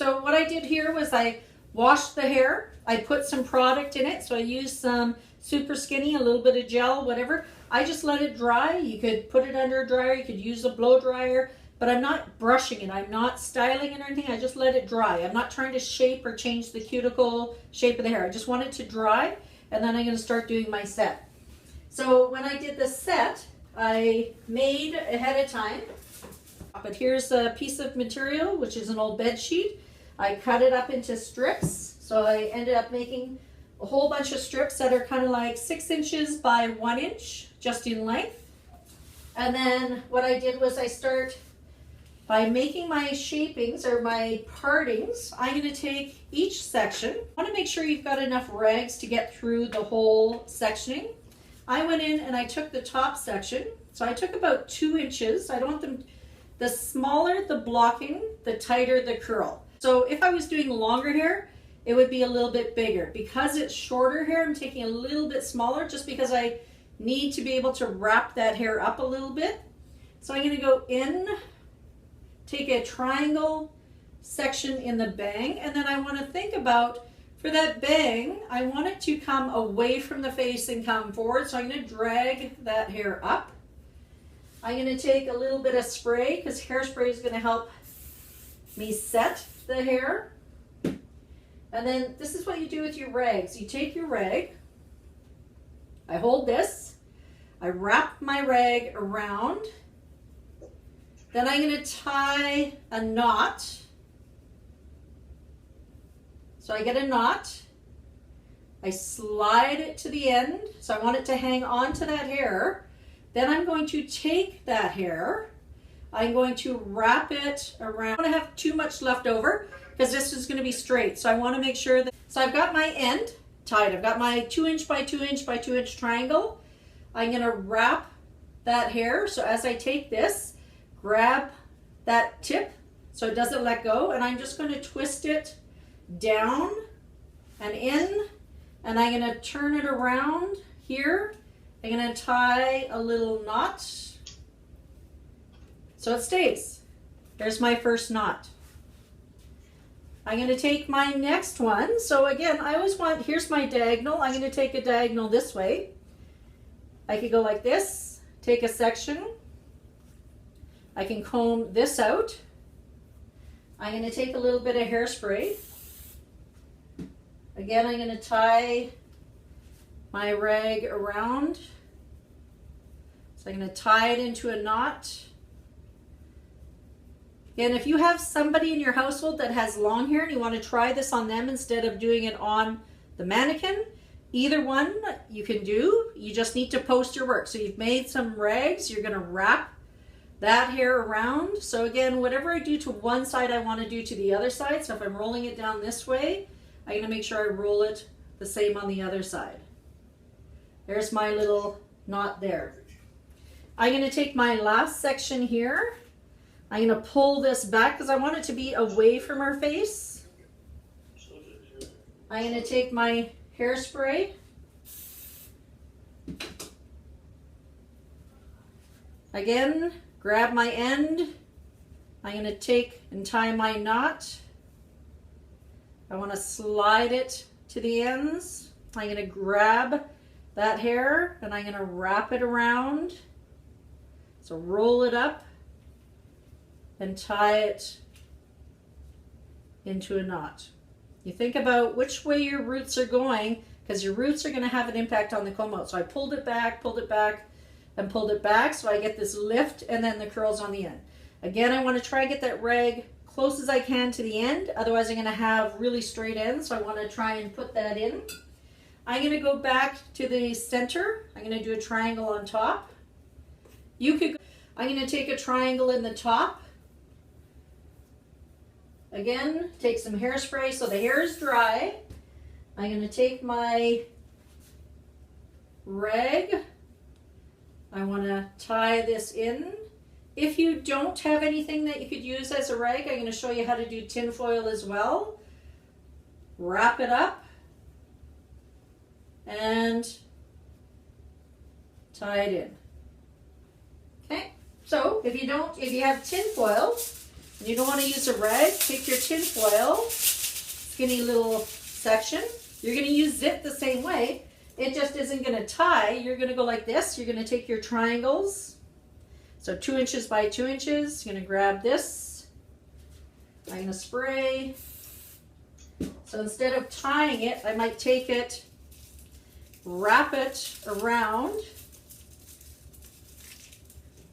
So what I did here was I washed the hair. I put some product in it. So I used some Super Skinny, a little bit of gel, whatever. I just let it dry. You could put it under a dryer. You could use a blow dryer. But I'm not brushing it. I'm not styling it or anything. I just let it dry. I'm not trying to shape or change the cuticle shape of the hair. I just want it to dry. And then I'm going to start doing my set. So when I did the set, I made ahead of time. But here's a piece of material, which is an old bed sheet. I cut it up into strips. So I ended up making a whole bunch of strips that are kind of like 6 inches by 1 inch, just in length. And then what I did was I start by making my shapings or my partings. I'm going to take each section. I want to make sure you've got enough rags to get through the whole sectioning. I went in and I took the top section. So I took about 2 inches. I don't want them, the smaller the blocking, the tighter the curl. So if I was doing longer hair, it would be a little bit bigger. Because it's shorter hair, I'm taking a little bit smaller just because I need to be able to wrap that hair up a little bit. So I'm going to go in, take a triangle section in the bang, and then I want to think about, for that bang, I want it to come away from the face and come forward. So I'm going to drag that hair up. I'm going to take a little bit of spray because hairspray is going to help me set the hair. And then this is what you do with your rags. You take your rag, I hold this, I wrap my rag around, then I'm going to tie a knot. So I get a knot, I slide it to the end, so I want it to hang on to that hair. Then I'm going to take that hair, I'm going to wrap it around. I don't have too much left over because this is going to be straight. So I want to make sure that, so I've got my end tied. I've got my 2 inch by 2 inch by 2 inch triangle. I'm going to wrap that hair. So as I take this, grab that tip so it doesn't let go. And I'm just going to twist it down and in. And I'm going to turn it around here. I'm going to tie a little knot so it stays. There's my first knot. I'm going to take my next one. So again, I always want, here's my diagonal. I'm going to take a diagonal this way. I could go like this, take a section. I can comb this out. I'm going to take a little bit of hairspray. Again, I'm going to tie my rag around. So I'm going to tie it into a knot. And if you have somebody in your household that has long hair and you want to try this on them instead of doing it on the mannequin, either one you can do. You just need to post your work. So you've made some rags, you're going to wrap that hair around. So again, whatever I do to one side, I want to do to the other side. So if I'm rolling it down this way, I'm going to make sure I roll it the same on the other side. There's my little knot there. I'm going to take my last section here. I'm going to pull this back because I want it to be away from her face. I'm going to take my hairspray. Again, grab my end. I'm going to take and tie my knot. I want to slide it to the ends. I'm going to grab that hair and I'm going to wrap it around. So roll it up and tie it into a knot. You think about which way your roots are going because your roots are going to have an impact on the comb out. So I pulled it back, and pulled it back so I get this lift and then the curls on the end. Again, I want to try and get that rag close as I can to the end. Otherwise, I'm going to have really straight ends. So I want to try and put that in. I'm going to go back to the center. I'm going to do a triangle on top. I'm going to take a triangle in the top. Again, take some hairspray so the hair is dry. I'm going to take my rag. I want to tie this in. If you don't have anything that you could use as a rag, I'm going to show you how to do tin foil as well. Wrap it up and tie it in. Okay, so if you have tin foil, You don't want to use a rag. Take your tin foil, skinny little section. You're going to use zip the same way. It just isn't going to tie. You're going to go like this. You're going to take your triangles. So 2 inches by 2 inches. You're going to grab this. I'm going to spray. So instead of tying it, I might take it, wrap it around,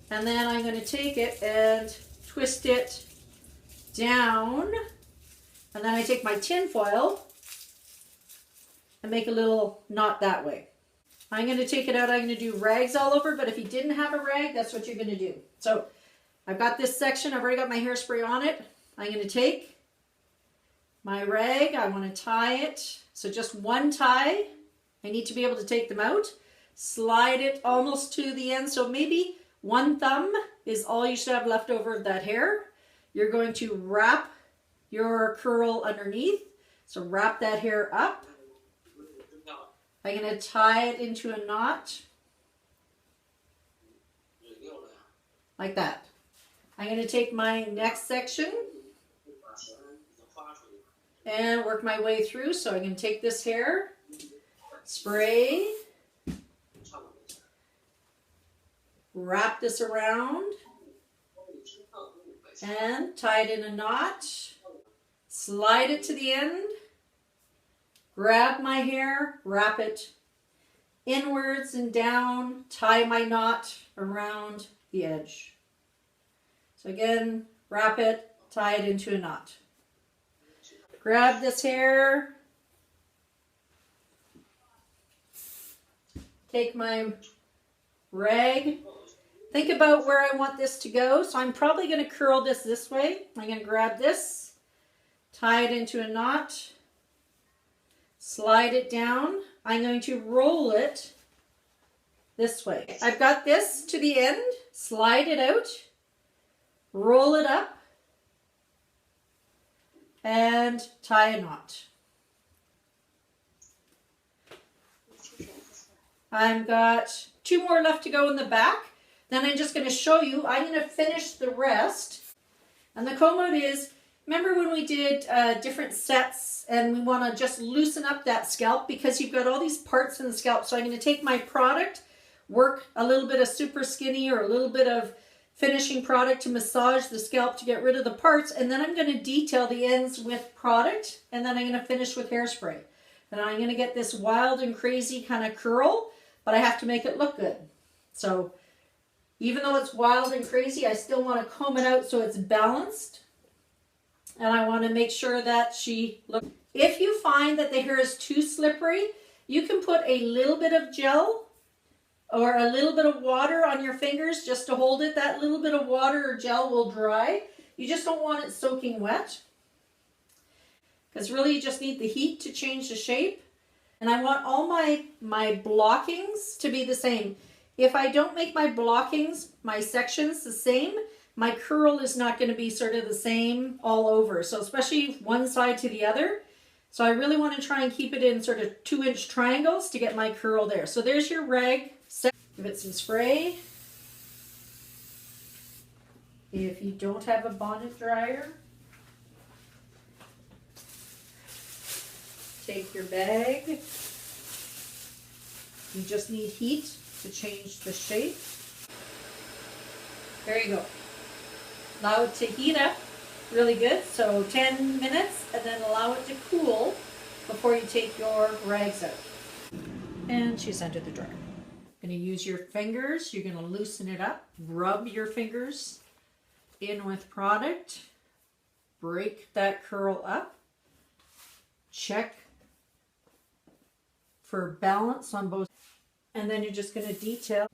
and then I'm going to take it and twist it down, and then I take my tin foil and make a little knot that way. I'm going to take it out. I'm going to do rags all over, but if you didn't have a rag, that's what you're going to do. So I've got this section. I've already got my hairspray on it. I'm going to take my rag. I want to tie it. So just one tie. I need to be able to take them out. Slide it almost to the end. So maybe one thumb is all you should have left over of that hair. You're going to wrap your curl underneath. So wrap that hair up. I'm going to tie it into a knot. Like that. I'm going to take my next section and work my way through. So I'm going to take this hair, spray, wrap this around, and tie it in a knot, slide it to the end, grab my hair, wrap it inwards and down, tie my knot around the edge. So again, wrap it, tie it into a knot. Grab this hair, take my rag, think about where I want this to go. So I'm probably going to curl this way. I'm going to grab this, tie it into a knot, slide it down. I'm going to roll it this way. I've got this to the end, slide it out, roll it up, and tie a knot. I've got 2 more left to go in the back. Then I'm just going to show you. I'm going to finish the rest. And the comb out is, remember when we did different sets and we want to just loosen up that scalp because you've got all these parts in the scalp. So I'm going to take my product, work a little bit of super skinny or a little bit of finishing product to massage the scalp to get rid of the parts, and then I'm going to detail the ends with product, and then I'm going to finish with hairspray. And I'm going to get this wild and crazy kind of curl, but I have to make it look good. So even though it's wild and crazy, I still want to comb it out so it's balanced, and I want to make sure that she looks. If you find that the hair is too slippery, you can put a little bit of gel or a little bit of water on your fingers just to hold it. That little bit of water or gel will dry. You just don't want it soaking wet, because really you just need the heat to change the shape. And I want all my blockings to be the same. If I don't make my blockings, my sections the same, my curl is not going to be sort of the same all over. So especially one side to the other. So I really want to try and keep it in sort of 2-inch triangles to get my curl there. So there's your rag. Give it some spray. If you don't have a bonnet dryer, take your bag. You just need heat to change the shape. There you go. Allow it to heat up really good, so 10 minutes, and then allow it to cool before you take your rags out. And she's under the dryer. Going to use your fingers. You're going to loosen it up. Rub your fingers in with product. Break that curl up. Check for balance on both. And then you're just going to detail.